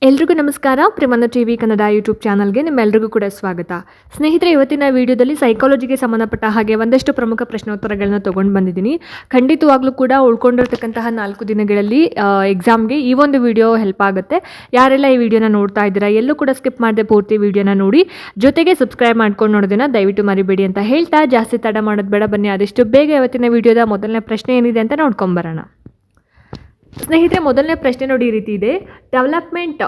ಎಲ್ರಿಗೂ ನಮಸ್ಕಾರ. ಪ್ರೇಮನ TV Kannada YouTube ಚಾನಲ್ಗೆ ನಿಮ್ಮೆಲ್ಲರಿಗೂ ಕೂಡ ಸ್ವಾಗತ. ಸ್ನೇಹಿತರೆ, ಇವತ್ತಿನ ವಿಡಿಯೋದಲ್ಲಿ ಸೈಕಾಲಜಿಗೆ ಸಂಬಂಧಪಟ್ಟ ಹಾಗೆ ಒಂದಷ್ಟು ಪ್ರಮುಖ ಪ್ರಶ್ನೋತ್ತರಗಳನ್ನ ತೊಗೊಂಡು ಬಂದಿದ್ದೀನಿ. ಖಂಡಿತವಾಗ್ಲೂ ಕೂಡ ಉಳ್ಕೊಂಡಿರ್ತಕ್ಕಂತಹ 4 ದಿನಗಳಲ್ಲಿ ಎಕ್ಸಾಮ್ಗೆ ಈ ಒಂದು ವಿಡಿಯೋ ಹೆಲ್ಪ್ ಆಗುತ್ತೆ. ಯಾರೆಲ್ಲ ಈ ವಿಡಿಯೋನ ನೋಡ್ತಾ ಇದ್ದೀರಾ ಎಲ್ಲೂ ಕೂಡ ಸ್ಕಿಪ್ ಮಾಡದೆ ಪೂರ್ತಿ ವಿಡಿಯೋನ ನೋಡಿ, ಜೊತೆಗೆ ಸಬ್ಸ್ಕ್ರೈಬ್ ಮಾಡ್ಕೊಂಡು ನೋಡೋದನ್ನ ದಯವಿಟ್ಟು ಮರಿಬೇಡಿ ಅಂತ ಹೇಳ್ತಾ, ಜಾಸ್ತಿ ತಡ ಮಾಡೋದು ಬೇಡ, ಬನ್ನಿ ಆದಷ್ಟು ಬೇಗ ಇವತ್ತಿನ ವಿಡಿಯೋದ ಮೊದಲನೇ ಪ್ರಶ್ನೆ ಏನಿದೆ ಅಂತ ನೋಡ್ಕೊಂಬರೋಣ. ಸ್ನೇಹಿತರೆ, ಮೊದಲನೇ ಪ್ರಶ್ನೆ ನೋಡಿ ಈ ರೀತಿ ಇದೆ. Development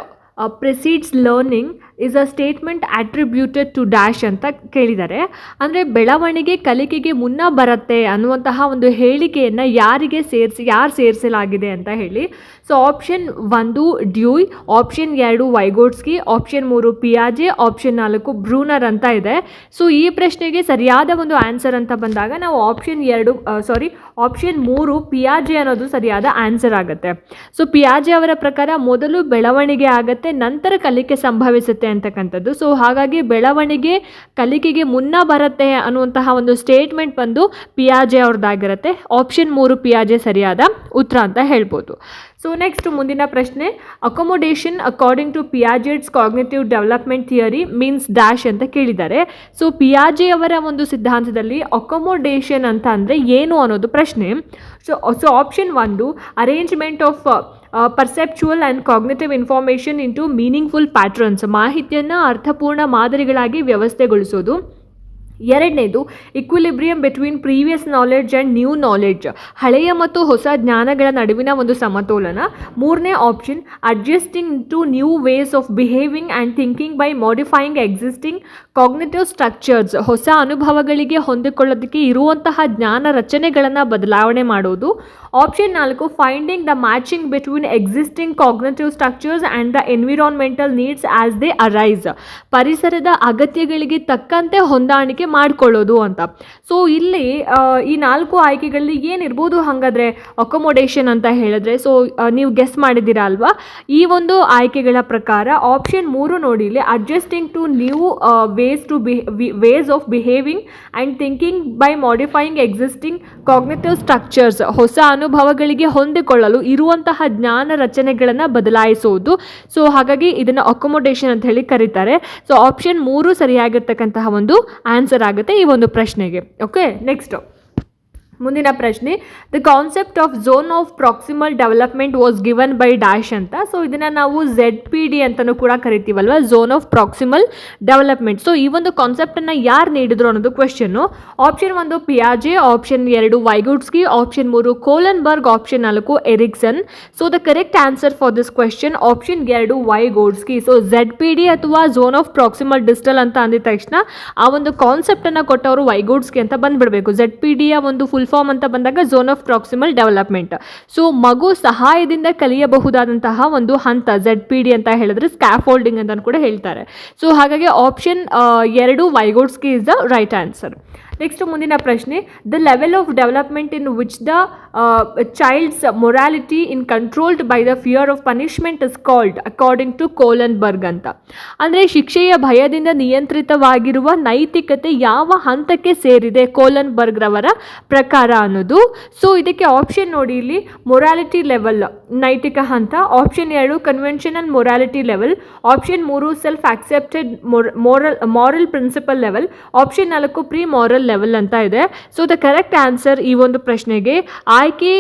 precedes learning is a statement attributed to dash ಅಂತ ಕೇಳಿದ್ದಾರೆ. ಅಂದರೆ ಬೆಳವಣಿಗೆ ಕಲಿಕೆಗೆ ಮುನ್ನ ಬರುತ್ತೆ ಅನ್ನುವಂತಹ ಒಂದು ಹೇಳಿಕೆಯನ್ನು ಯಾರು ಸೇರಿಸಲಾಗಿದೆ ಅಂತ ಹೇಳಿ. So option 1 Dewey, option 2 Vygotsky, option 3 ಪಿಯಾಜೆ, ಆಪ್ಷನ್ 4 ಬ್ರೂನರ್ ಅಂತ ಇದೆ. ಸೊ ಈ ಪ್ರಶ್ನೆಗೆ ಸರಿಯಾದ ಒಂದು ಆನ್ಸರ್ ಅಂತ ಬಂದಾಗ ನಾವು ಆಪ್ಷನ್ 3 ಪಿಯಾಜೆ ಅನ್ನೋದು ಸರಿಯಾದ ಆನ್ಸರ್ ಆಗುತ್ತೆ. ಸೊ ಪಿಯಾಜೆ ಅವರ ಪ್ರಕಾರ ಮೊದಲು ಬೆಳವಣಿಗೆ ಆಗುತ್ತೆ, ನಂತರ ಕಲಿಕೆ ಸಂಭವಿಸುತ್ತೆ ಅಂತಕ್ಕಂಥದ್ದು. ಸೊ ಹಾಗಾಗಿ ಬೆಳವಣಿಗೆ ಕಲಿಕೆಗೆ ಮುನ್ನ ಬರುತ್ತೆ ಅನ್ನುವಂತಹ ಒಂದು ಸ್ಟೇಟ್ಮೆಂಟ್ ಬಂದು ಪಿಯಾಜೆ ಅವ್ರದ್ದಾಗಿರುತ್ತೆ. ಆಪ್ಷನ್ 3 ಪಿಯಾಜೆ ಸರಿಯಾದ ಉತ್ತರ ಅಂತ ಹೇಳ್ಬೋದು. ಸೊ ನೆಕ್ಸ್ಟ್ ಮುಂದಿನ ಪ್ರಶ್ನೆ, accommodation according to Piaget's cognitive development theory means dash ಅಂತ ಕೇಳಿದ್ದಾರೆ. ಸೊ ಪಿಯಾಜೆ ಅವರ ಒಂದು ಸಿದ್ಧಾಂತದಲ್ಲಿ ಅಕೊಮೊಡೇಷನ್ ಅಂತ ಅಂದರೆ ಏನು ಅನ್ನೋದು ಪ್ರಶ್ನೆ. So option 1 arrangement of perceptual and cognitive information into meaningful patterns, ಮಾಹಿತಿಯನ್ನು ಅರ್ಥಪೂರ್ಣ ಮಾದರಿಗಳಾಗಿ ವ್ಯವಸ್ಥೆಗೊಳಿಸೋದು. ಎರಡನೇದು equilibrium between previous knowledge and new knowledge, ಹಳೆಯ ಮತ್ತು ಹೊಸ ಜ್ಞಾನಗಳ ನಡುವಿನ ಒಂದು ಸಮತೋಲನ. ಮೂರನೇ option adjusting to new ways of behaving and thinking by modifying existing cognitive structures, ಹೊಸ ಅನುಭವಗಳಿಗೆ ಹೊಂದಿಕೊಳ್ಳೋದಕ್ಕೆ ಇರುವಂತಹ ಜ್ಞಾನ ರಚನೆಗಳನ್ನು ಬದಲಾವಣೆ ಮಾಡೋದು. Option 4 finding the matching between existing cognitive structures and the environmental needs as they arise, ಪರಿಸರದ ಅಗತ್ಯಗಳಿಗೆ ತಕ್ಕಂತೆ ಹೊಂದಾಣಿಕೆ ಮಾಡಿಕೊಳ್ಳೋದು ಅಂತ. ಸೊ ಇಲ್ಲಿ ಈ 4 ಆಯ್ಕೆಗಳಲ್ಲಿ ಏನಿರ್ಬೋದು ಹಾಗಾದರೆ ಅಕೊಮೊಡೇಷನ್ ಅಂತ ಹೇಳಿದ್ರೆ? ಸೊ ನೀವು ಗೆಸ್ ಮಾಡಿದ್ದೀರಾ ಅಲ್ವಾ? ಈ ಒಂದು ಆಯ್ಕೆಗಳ ಪ್ರಕಾರ ಆಪ್ಷನ್ 3 ನೋಡಿ, ಇಲ್ಲಿ adjusting to new ways of behaving and thinking by modifying existing cognitive structures, ಹೊಸ ಅನುಭವಗಳಿಗೆ ಹೊಂದಿಕೊಳ್ಳಲು ಇರುವಂತಹ ಜ್ಞಾನ ರಚನೆಗಳನ್ನು ಬದಲಾಯಿಸುವುದು. ಸೊ ಹಾಗಾಗಿ ಇದನ್ನು ಅಕೊಮೊಡೇಷನ್ ಅಂತ ಹೇಳಿ ಕರೀತಾರೆ. ಸೊ ಆಪ್ಷನ್ 3 ಸರಿಯಾಗಿರ್ತಕ್ಕಂತಹ ಒಂದು ಆನ್ಸರ್ ಆಗುತ್ತೆ ಈ ಒಂದು ಪ್ರಶ್ನೆಗೆ. ಓಕೆ, ನೆಕ್ಸ್ಟ್ ಮುಂದಿನ ಪ್ರಶ್ನೆ, the concept of zone of proximal development was given by dash ಅಂತ. ಸೊ ಇದನ್ನು ನಾವು ZPD ಅಂತಲೂ ಕೂಡ ಕರಿತೀವಲ್ವ, zone of proximal development. So ಈ ಒಂದು ಕಾನ್ಸೆಪ್ಟನ್ನು ಯಾರು ನೀಡಿದ್ರು ಅನ್ನೋದು ಕ್ವೆಶ್ಚನ್ನು. ಆಪ್ಷನ್ 1 ಪಿಯಾಜೆ, option 2 Vygotsky, option 3 Kohlberg, option 4 Erikson. So the correct answer for this question option 2 Vygotsky. So ZPD ಅಥವಾ ಝೋನ್ ಆಫ್ ಪ್ರಾಕ್ಸಿಮಲ್ ಡಿಸ್ಟಲ್ ಅಂತ ಅಂದಿದ ತಕ್ಷಣ ಆ ಒಂದು ಕಾನ್ಸೆಪ್ಟನ್ನು ಕೊಟ್ಟವರು ವೈಗೋಟ್ಸ್ಕಿ ಅಂತ ಬಂದ್ಬಿಡಬೇಕು. ZPDಯ ಒಂದು ಫುಲ್ ಫಾರ್ಮ್ ಅಂತ ಬಂದಾಗ zone of proximal development. So ಮಗು ಸಹಾಯದಿಂದ ಕಲಿಯಬಹುದಾದಂತಹ ಒಂದು ಹಂತ ZPD ಅಂತ ಹೇಳಿದ್ರೆ ಸ್ಕ್ಯಾಫೋಲ್ಡಿಂಗ್ ಅಂತ ಕೂಡ ಹೇಳ್ತಾರೆ. ಸೊ ಹಾಗಾಗಿ option 2 Vygotsky is the right answer. Next ಮುಂದಿನ ಪ್ರಶ್ನೆ, the level of development in which the child's morality in controlled by the fear of punishment is called according to Kohlberg ಅಂತ. ಅಂದರೆ ಶಿಕ್ಷೆಯ ಭಯದಿಂದ ನಿಯಂತ್ರಿತವಾಗಿರುವ ನೈತಿಕತೆ ಯಾವ ಹಂತಕ್ಕೆ ಸೇರಿದೆ ಕೋಲನ್ಬರ್ಗ್ ರವರ ಪ್ರಕಾರ ಅನ್ನೋದು. ಸೊ ಇದಕ್ಕೆ ಆಪ್ಷನ್ ನೋಡಿ, ಇಲ್ಲಿ ಮೊರಾಲಿಟಿ ಲೆವೆಲ್ ನೈತಿಕ ಹಂತ, option 2 conventional morality level, option 3 self accepted moral principle level, option 4 pre moral level ಅಂತ ಇದೆ. ಸೊ ದ ಕರೆಕ್ಟ್ ಆನ್ಸರ್ ಈ ಒಂದು ಪ್ರಶ್ನೆಗೆ ಆಯ್ಕೆ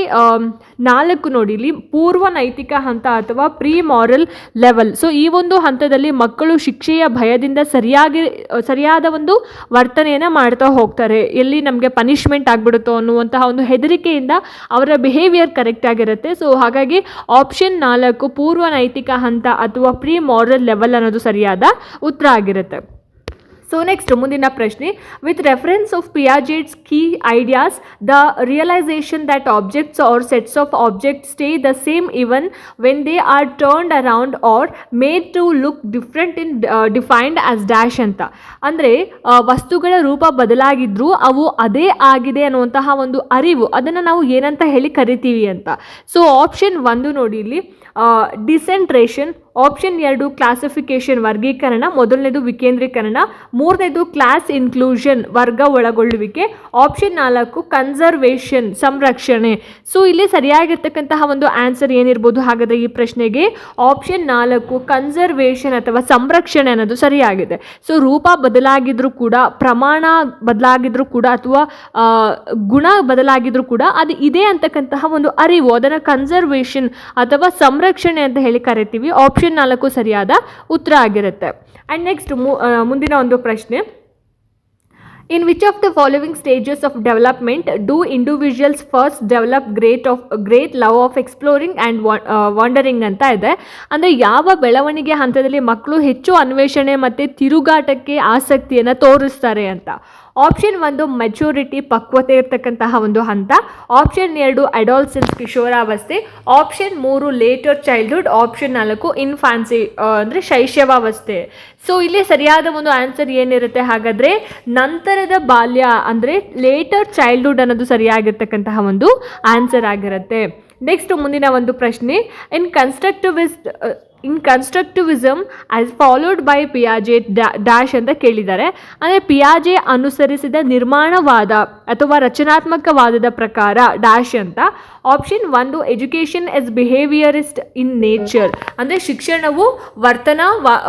4 ನೋಡಿ, ಇಲ್ಲಿ ಪೂರ್ವ ನೈತಿಕ ಹಂತ ಅಥವಾ ಪ್ರೀ ಮಾರಲ್ ಲೆವೆಲ್. ಸೊ ಈ ಒಂದು ಹಂತದಲ್ಲಿ ಮಕ್ಕಳು ಶಿಕ್ಷೆಯ ಭಯದಿಂದ ಸರಿಯಾದ ಒಂದು ವರ್ತನೆಯನ್ನು ಮಾಡ್ತಾ ಹೋಗ್ತಾರೆ. ಎಲ್ಲಿ ನಮಗೆ ಪನಿಷ್ಮೆಂಟ್ ಆಗ್ಬಿಡುತ್ತೋ ಅನ್ನುವಂತಹ ಒಂದು ಹೆದರಿಕೆಯಿಂದ ಅವರ ಬಿಹೇವಿಯರ್ ಕರೆಕ್ಟ್ ಆಗಿರುತ್ತೆ. ಸೊ ಹಾಗಾಗಿ ಆಪ್ಷನ್ 4 ಪೂರ್ವ ನೈತಿಕ ಹಂತ ಅಥವಾ ಪ್ರೀ ಮಾರಲ್ ಲೆವೆಲ್ ಅನ್ನೋದು ಸರಿಯಾದ ಉತ್ತರ ಆಗಿರುತ್ತೆ. ಸೊ ನೆಕ್ಸ್ಟ್ ಮುಂದಿನ ಪ್ರಶ್ನೆ, with reference of Piaget's key ideas the realization that objects are sets of objects stay the same even when they are turned around or made to look different in defined as dash ಅಂತ. ಅಂದರೆ ವಸ್ತುಗಳ ರೂಪ ಬದಲಾಗಿದ್ರೂ ಅವು ಅದೇ ಆಗಿದೆ ಅನ್ನುವಂತಹ ಒಂದು ಅರಿವು, ಅದನ್ನು ನಾವು ಏನಂತ ಹೇಳಿ ಕರಿತೀವಿ ಅಂತ. ಸೊ ಆಪ್ಷನ್ 1 ನೋಡಿ, ಇಲ್ಲಿ ಡಿಸೆಂಟ್ರೇಷನ್, ಆಪ್ಷನ್ 2 ಕ್ಲಾಸಿಫಿಕೇಶನ್ ವರ್ಗೀಕರಣ, ಮೊದಲನೇದು ವಿಕೇಂದ್ರೀಕರಣ, ಮೂರನೇದು ಕ್ಲಾಸ್ ಇನ್ಕ್ಲೂಷನ್ ವರ್ಗ ಒಳಗೊಳ್ಳುವಿಕೆ, ಆಪ್ಷನ್ 4 ಕನ್ಸರ್ವೇಷನ್ ಸಂರಕ್ಷಣೆ. ಸೊ ಇಲ್ಲಿ ಸರಿಯಾಗಿರ್ತಕ್ಕಂತಹ ಒಂದು ಆನ್ಸರ್ ಏನಿರ್ಬೋದು ಹಾಗಾದರೆ ಈ ಪ್ರಶ್ನೆಗೆ ಆಪ್ಷನ್ 4 ಕನ್ಸರ್ವೇಷನ್ ಅಥವಾ ಸಂರಕ್ಷಣೆ ಅನ್ನೋದು ಸರಿಯಾಗಿದೆ. ಸೊ ರೂಪ ಬದಲಾಗಿದ್ರೂ ಕೂಡ, ಪ್ರಮಾಣ ಬದಲಾಗಿದ್ರೂ ಕೂಡ ಅಥವಾ ಗುಣ ಬದಲಾಗಿದ್ರೂ ಕೂಡ ಅದು ಇದೆ ಅಂತಕ್ಕಂತಹ ಒಂದು ಅರಿವು, ಅದನ್ನು ಕನ್ಸರ್ವೇಷನ್ ಅಥವಾ ಸಂರಕ್ಷಣೆ ಅಂತ ಹೇಳಿ ಕರಿತೀವಿ. ಆಪ್ಷನ್ 4 ಸರಿಯಾದ ಉತ್ತರ ಆಗಿರುತ್ತೆ. ಆ್ಯಂಡ್ ನೆಕ್ಸ್ಟ್ ಮುಂದಿನ ಒಂದು ಪ್ರಶ್ನೆ, in which of the following stages of development do individuals first develop great love of exploring and wandering ಅಂತ ಇದೆ. ಅಂದರೆ ಯಾವ ಬೆಳವಣಿಗೆ ಹಂತದಲ್ಲಿ ಮಕ್ಕಳು ಹೆಚ್ಚು ಅನ್ವೇಷಣೆ ಮತ್ತು ತಿರುಗಾಟಕ್ಕೆ ಆಸಕ್ತಿಯನ್ನು ತೋರಿಸ್ತಾರೆ ಅಂತ. ಆಪ್ಷನ್ 1 ಮೆಚೂರಿಟಿ ಪಕ್ವತೆ ಇರ್ತಕ್ಕಂತಹ ಒಂದು ಹಂತ, ಆಪ್ಷನ್ 2 ಅಡಾಲ್ಸೆನ್ಸ್ ಕಿಶೋರಾವಸ್ಥೆ, option 3 later childhood, option 4 infancy ಅಂದರೆ ಶೈಶವಾವಸ್ಥೆ. ಸೊ ಇಲ್ಲಿ ಸರಿಯಾದ ಒಂದು ಆನ್ಸರ್ ಏನಿರುತ್ತೆ ಹಾಗಾದರೆ ನಂತರದ ಬಾಲ್ಯ ಅಂದರೆ ಲೇಟರ್ ಚೈಲ್ಡ್ಹುಡ್ ಅನ್ನೋದು ಸರಿಯಾಗಿರ್ತಕ್ಕಂತಹ ಒಂದು ಆನ್ಸರ್ ಆಗಿರುತ್ತೆ. ನೆಕ್ಸ್ಟ್ ಮುಂದಿನ ಒಂದು ಪ್ರಶ್ನೆ, in constructivism as followed by ಪಿಯಾಜೆ ಡ್ಯಾಶ್ ಅಂತ ಕೇಳಿದ್ದಾರೆ. ಅಂದರೆ ಪಿಯಾಜೆ ಅನುಸರಿಸಿದ ನಿರ್ಮಾಣವಾದ ಅಥವಾ ರಚನಾತ್ಮಕವಾದದ ಪ್ರಕಾರ ಡ್ಯಾಶ್ ಅಂತ. Option 1 education is behaviourist in nature, ಅಂದರೆ ಶಿಕ್ಷಣವು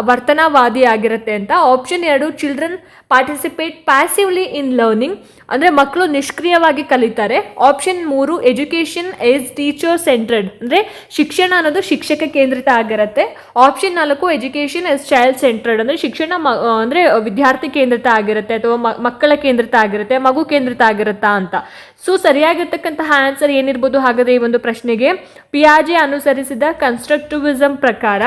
ವರ್ತನವಾದಿ ಆಗಿರುತ್ತೆ ಅಂತ. Option 2 children participate passively in learning, ಅಂದರೆ ಮಕ್ಕಳು ನಿಷ್ಕ್ರಿಯವಾಗಿ ಕಲಿತಾರೆ. Option 3 education is teacher centred, ಅಂದರೆ ಶಿಕ್ಷಣ ಅನ್ನೋದು ಶಿಕ್ಷಕ ಕೇಂದ್ರಿತ ಆಗಿರುತ್ತೆ. Option 4 education is child centred, ಅಂದರೆ ಶಿಕ್ಷಣ ಅಂದರೆ ವಿದ್ಯಾರ್ಥಿ ಕೇಂದ್ರಿತ ಆಗಿರುತ್ತೆ ಅಥವಾ ಮಕ್ಕಳ ಕೇಂದ್ರಿತ ಆಗಿರುತ್ತೆ, ಮಗು ಕೇಂದ್ರಿತ ಆಗಿರುತ್ತಾ ಅಂತ. ಸೊ ಸರಿಯಾಗಿರ್ತಕ್ಕಂತಹ ಆನ್ಸರ್ ಏನಿರ್ಬೋದು ಹಾಗಾದರೆ ಈ ಒಂದು ಪ್ರಶ್ನೆಗೆ ಪಿಯಾಜೆ ಅನುಸರಿಸಿದ ಕನ್ಸ್ಟ್ರಕ್ಟಿವಿಸಮ್ ಪ್ರಕಾರ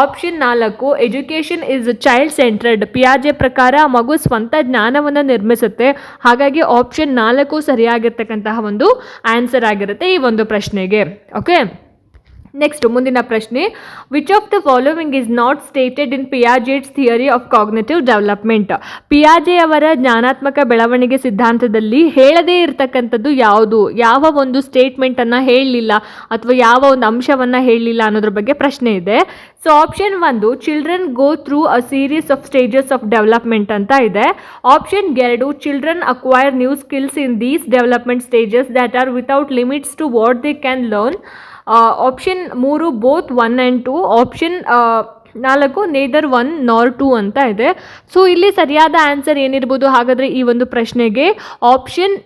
option 4 education is child centred, ಪಿಯಾಜೆ ಪ್ರಕಾರ ಮಗು ಸ್ವಂತ ಜ್ಞಾನವನ್ನು ನಿರ್ಮಿಸುತ್ತೆ. ಹಾಗಾಗಿ ಆಪ್ಷನ್ 4 ಸರಿಯಾಗಿರ್ತಕ್ಕಂತಹ ಒಂದು ಆನ್ಸರ್ ಆಗಿರುತ್ತೆ ಈ ಒಂದು ಪ್ರಶ್ನೆಗೆ. ಓಕೆ, ನೆಕ್ಸ್ಟ್ ಮುಂದಿನ ಪ್ರಶ್ನೆ, which of the following is not stated in Piaget's theory of cognitive development. ಪಿಯಾಜೆ ಅವರ ಜ್ಞಾನಾತ್ಮಕ ಬೆಳವಣಿಗೆ ಸಿದ್ಧಾಂತದಲ್ಲಿ ಹೇಳದೇ ಇರತಕ್ಕಂಥದ್ದು ಯಾವುದು, ಯಾವ ಒಂದು ಸ್ಟೇಟ್ಮೆಂಟನ್ನು ಹೇಳಲಿಲ್ಲ ಅಥವಾ ಯಾವ ಒಂದು ಅಂಶವನ್ನು ಹೇಳಲಿಲ್ಲ ಅನ್ನೋದ್ರ ಬಗ್ಗೆ ಪ್ರಶ್ನೆ ಇದೆ. So option 1 children go through a series of stages of development ಅಂತ ಇದೆ. Option 2 children acquire new skills in these development stages that are without limits to what they can learn. Option 3 both 1 and 2, option 4 neither 1 nor 2 ಅಂತ ಇದೆ. So ಇಲ್ಲಿ ಸರಿಯಾದ answer ಏನಿರ್ಬೋದು ಹಾಗಾದರೆ ಈ ಒಂದು ಪ್ರಶ್ನೆಗೆ ಆಪ್ಷನ್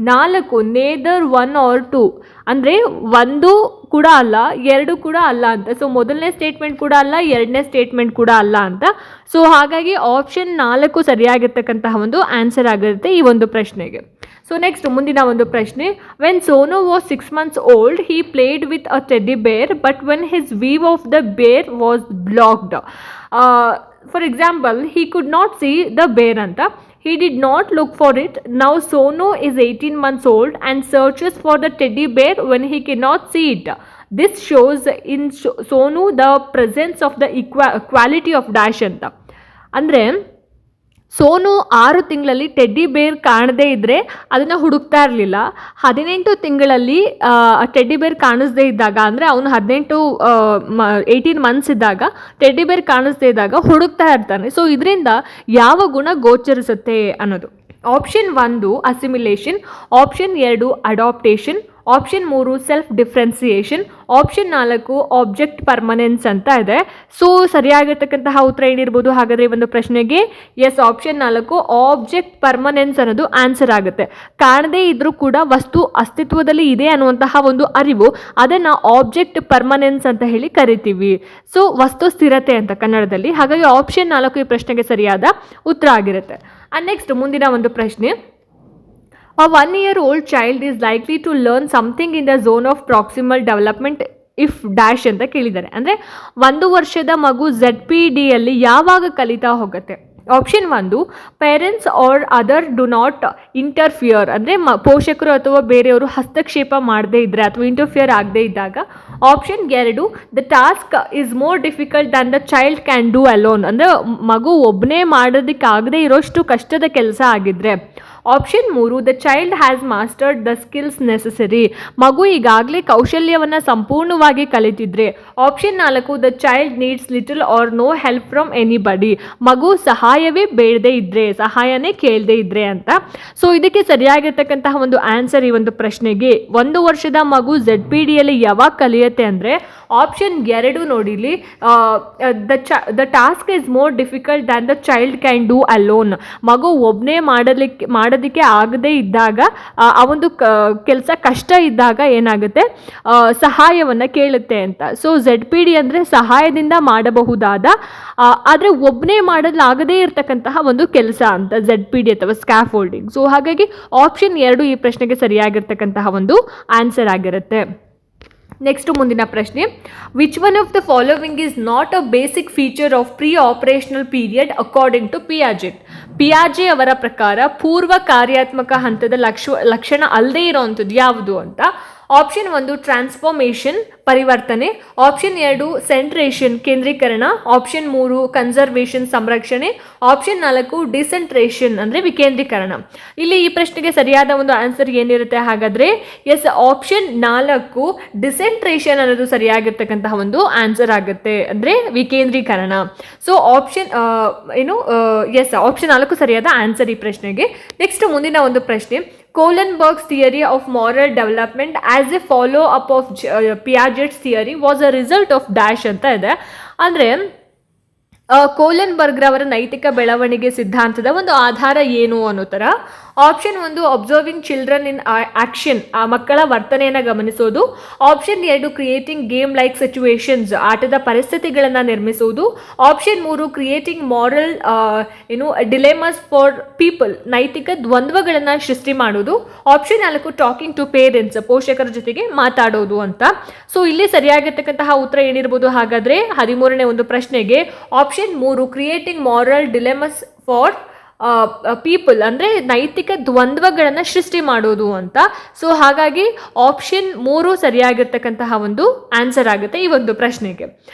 4 ನೇದರ್ 1 or 2, ಅಂದರೆ 1 ಕೂಡ ಅಲ್ಲ 2 ಕೂಡ ಅಲ್ಲ ಅಂತ. ಸೊ ಮೊದಲನೇ ಸ್ಟೇಟ್ಮೆಂಟ್ ಕೂಡ ಅಲ್ಲ, ಎರಡನೇ ಸ್ಟೇಟ್ಮೆಂಟ್ ಕೂಡ ಅಲ್ಲ ಅಂತ. ಸೊ ಹಾಗಾಗಿ ಆಪ್ಷನ್ 4 ಸರಿಯಾಗಿರ್ತಕ್ಕಂತಹ ಒಂದು ಆನ್ಸರ್ ಆಗಿರುತ್ತೆ ಈ ಒಂದು ಪ್ರಶ್ನೆಗೆ. ಸೊ ನೆಕ್ಸ್ಟ್ ಮುಂದಿನ ಒಂದು ಪ್ರಶ್ನೆ, when Sonu was 6 months old he played with a teddy bear but when his view of the bear was blocked. For example, he could not see the bear anta. He did not look for it. Now Sonu is 18 months old and searches for the teddy bear when he cannot see it. This shows in Sonu the presence of the quality of dash anta. ಅಂದರೆ ಸೋನು 6 ತಿಂಗಳಲ್ಲಿ teddy ಬೇರ್ ಕಾಣದೇ ಇದ್ದರೆ ಅದನ್ನು ಹುಡುಕ್ತಾ ಇರಲಿಲ್ಲ. 18 ತಿಂಗಳಲ್ಲಿ teddy ಬೇರ್ ಕಾಣಿಸ್ದೇ ಇದ್ದಾಗ, ಅಂದರೆ ಅವನು 18 months ಇದ್ದಾಗ ಟೆಡ್ಡಿ ಬೇರ್ ಕಾಣಿಸ್ದೇ ಇದ್ದಾಗ ಹುಡುಕ್ತಾ ಇರ್ತಾನೆ. ಸೊ ಇದರಿಂದ ಯಾವ ಗುಣ ಗೋಚರಿಸುತ್ತೆ ಅನ್ನೋದು. Option 1 assimilation, option 2 adaptation, option 3 self differentiation, option 4 object permanence ಅಂತ ಇದೆ. ಸೊ ಸರಿಯಾಗಿರ್ತಕ್ಕಂತಹ ಉತ್ತರ ಏನಿರ್ಬೋದು ಹಾಗಾದರೆ ಈ ಒಂದು ಪ್ರಶ್ನೆಗೆ ಎಸ್, ಆಪ್ಷನ್ 4 ಆಬ್ಜೆಕ್ಟ್ ಪರ್ಮನೆನ್ಸ್ ಅನ್ನೋದು ಆನ್ಸರ್ ಆಗುತ್ತೆ. ಕಾಣದೇ ಇದ್ರೂ ಕೂಡ ವಸ್ತು ಅಸ್ತಿತ್ವದಲ್ಲಿ ಇದೆ ಅನ್ನುವಂತಹ ಒಂದು ಅರಿವು, ಅದನ್ನು ಆಬ್ಜೆಕ್ಟ್ ಪರ್ಮನೆನ್ಸ್ ಅಂತ ಹೇಳಿ ಕರಿತೀವಿ. ಸೊ ವಸ್ತು ಸ್ಥಿರತೆ ಅಂತ ಕನ್ನಡದಲ್ಲಿ. ಹಾಗಾಗಿ ಆಪ್ಷನ್ 4 ಈ ಪ್ರಶ್ನೆಗೆ ಸರಿಯಾದ ಉತ್ತರ ಆಗಿರುತ್ತೆ. ಆ್ಯಂಡ್ ನೆಕ್ಸ್ಟ್ ಮುಂದಿನ ಒಂದು ಪ್ರಶ್ನೆ, a 1-year-old child is likely to learn something in the zone of proximal development if dash ಅಂತ ಕೇಳಿದ್ದಾರೆ. ಅಂದರೆ 1 ವರ್ಷದ ಮಗು ZPDಯಲ್ಲಿ ಯಾವಾಗ ಕಲಿತಾ ಹೋಗುತ್ತೆ. Option 1 parents are other do not interfere, ಅಂದರೆ ಪೋಷಕರು ಅಥವಾ ಬೇರೆಯವರು ಹಸ್ತಕ್ಷೇಪ ಮಾಡದೇ ಇದ್ದರೆ ಅಥವಾ ಇಂಟರ್ಫಿಯರ್ ಆಗದೇ ಇದ್ದಾಗ. Option 2 the task is more difficult than the child can do alone, ಅಂದರೆ ಮಗು ಒಬ್ಬನೇ ಮಾಡೋದಕ್ಕಾಗದೇ ಇರೋಷ್ಟು ಕಷ್ಟದ ಕೆಲಸ ಆಗಿದ್ದರೆ. Option 3 the child has mastered the skills necessary, ಮಗು ಈಗಾಗಲೇ ಕೌಶಲ್ಯವನ್ನು ಸಂಪೂರ್ಣವಾಗಿ ಕಲಿತಿದ್ರೆ. Option 4 the child needs little or no help from anybody, ಮಗು ಸಹಾಯವೇ ಬೇಡದೇ ಇದ್ರೆ, ಸಹಾಯನೇ ಕೇಳದೇ ಇದ್ರೆ ಅಂತ. ಸೊ ಇದಕ್ಕೆ ಸರಿಯಾಗಿರ್ತಕ್ಕಂತಹ ಒಂದು ಆನ್ಸರ್ ಈ ಒಂದು ಪ್ರಶ್ನೆಗೆ 1 ವರ್ಷದ ಮಗು ZPD ಯಲ್ಲಿ ಯಾವಾಗ ಕಲಿಯುತ್ತೆ ಅಂದರೆ ಆಪ್ಷನ್ 2 ನೋಡಿಲಿ, the task is more difficult than the child can do alone, ಮಗು ಒಬ್ಬನೇ ಮಾಡೋದಕ್ಕೆ ಆಗದೇ ಇದ್ದಾಗ, ಆ ಒಂದು ಕೆಲಸ ಕಷ್ಟ ಇದ್ದಾಗ ಏನಾಗುತ್ತೆ, ಸಹಾಯವನ್ನು ಕೇಳುತ್ತೆ ಅಂತ. ಸೊ ZPD ಅಂದರೆ ಸಹಾಯದಿಂದ ಮಾಡಬಹುದಾದ ಆದರೆ ಒಬ್ಬನೇ ಮಾಡಲಾಗದೇ ಇರತಕ್ಕಂತಹ ಒಂದು ಕೆಲಸ ಅಂತ ZPD ಅಥವಾ ಸ್ಕ್ಯಾಫೋಲ್ಡಿಂಗ್. ಸೊ ಹಾಗಾಗಿ ಆಪ್ಷನ್ 2 ಈ ಪ್ರಶ್ನೆಗೆ ಸರಿಯಾಗಿರ್ತಕ್ಕಂತಹ ಒಂದು ಆನ್ಸರ್ ಆಗಿರುತ್ತೆ. ನೆಕ್ಸ್ಟ್ ಮುಂದಿನ ಪ್ರಶ್ನೆ, which one of the following is not a basic feature of pre operational period according to Piaget. ಪಿಯಾಜೆ ಅವರ ಪ್ರಕಾರ ಪೂರ್ವ ಕಾರ್ಯಾತ್ಮಕ ಹಂತದ ಲಕ್ಷಣ ಅಲ್ಲದೆ ಇರೋವಂಥದ್ದು ಯಾವುದು ಅಂತ. ಆಪ್ಷನ್ 1 ಟ್ರಾನ್ಸ್ಫಾರ್ಮೇಷನ್ ಪರಿವರ್ತನೆ, ಆಪ್ಷನ್ 2 ಸೆಂಟ್ರೇಷನ್ ಕೇಂದ್ರೀಕರಣ, ಆಪ್ಷನ್ 3 ಕನ್ಸರ್ವೇಷನ್ ಸಂರಕ್ಷಣೆ, ಆಪ್ಷನ್ 4 ಡಿಸೆಂಟ್ರೇಷನ್ ಅಂದರೆ ವಿಕೇಂದ್ರೀಕರಣ. ಇಲ್ಲಿ ಈ ಪ್ರಶ್ನೆಗೆ ಸರಿಯಾದ ಒಂದು ಆನ್ಸರ್ ಏನಿರುತ್ತೆ ಹಾಗಾದರೆ ಎಸ್, ಆಪ್ಷನ್ 4 ಡಿಸೆಂಟ್ರೇಷನ್ ಅನ್ನೋದು ಸರಿಯಾಗಿರ್ತಕ್ಕಂತಹ ಒಂದು ಆನ್ಸರ್ ಆಗುತ್ತೆ, ಅಂದರೆ ವಿಕೇಂದ್ರೀಕರಣ. ಸೊ ಆಪ್ಷನ್ ಎಸ್, ಆಪ್ಷನ್ 4 ಸರಿಯಾದ ಆನ್ಸರ್ ಈ ಪ್ರಶ್ನೆಗೆ. ನೆಕ್ಸ್ಟ್ ಮುಂದಿನ ಒಂದು ಪ್ರಶ್ನೆ, Kohlenberg's theory of moral development as a follow-up of Piaget's theory was a result of dash ಅಂತ ಇದೆ. ಅಂದರೆ ಕೋಲನ್ಬರ್ಗ್ರವರ ನೈತಿಕ ಬೆಳವಣಿಗೆ ಸಿದ್ಧಾಂತದ ಒಂದು ಆಧಾರ ಏನು ಅನ್ನೋ ಥರ. Option 1 observing children in action, ಆ ಮಕ್ಕಳ ವರ್ತನೆಯನ್ನು ಗಮನಿಸೋದು. Option 2 creating game like situations, ಆಟದ ಪರಿಸ್ಥಿತಿಗಳನ್ನು ನಿರ್ಮಿಸುವುದು. Option 3 creating moral dilemmas for people, ನೈತಿಕ ದ್ವಂದ್ವಗಳನ್ನು ಸೃಷ್ಟಿ ಮಾಡೋದು. ಆಪ್ಷನ್ 4 ಟಾಕಿಂಗ್ ಟು ಪೇರೆಂಟ್ಸ್, ಪೋಷಕರ ಜೊತೆಗೆ ಮಾತಾಡೋದು ಅಂತ. ಸೊ ಇಲ್ಲಿ ಸರಿಯಾಗಿರ್ತಕ್ಕಂತಹ ಉತ್ತರ ಏನಿರ್ಬೋದು ಹಾಗಾದರೆ 13ನೇ ಒಂದು ಪ್ರಶ್ನೆಗೆ option 3 creating moral dilemmas for people, ಅಂದರೆ ನೈತಿಕ ದ್ವಂದ್ವಗಳನ್ನು ಸೃಷ್ಟಿ ಮಾಡೋದು ಅಂತ. ಸೊ ಹಾಗಾಗಿ ಆಪ್ಷನ್ 3 ಸರಿಯಾಗಿರ್ತಕ್ಕಂತಹ ಒಂದು ಆನ್ಸರ್ ಆಗುತ್ತೆ ಈ ಒಂದು ಪ್ರಶ್ನೆಗೆ.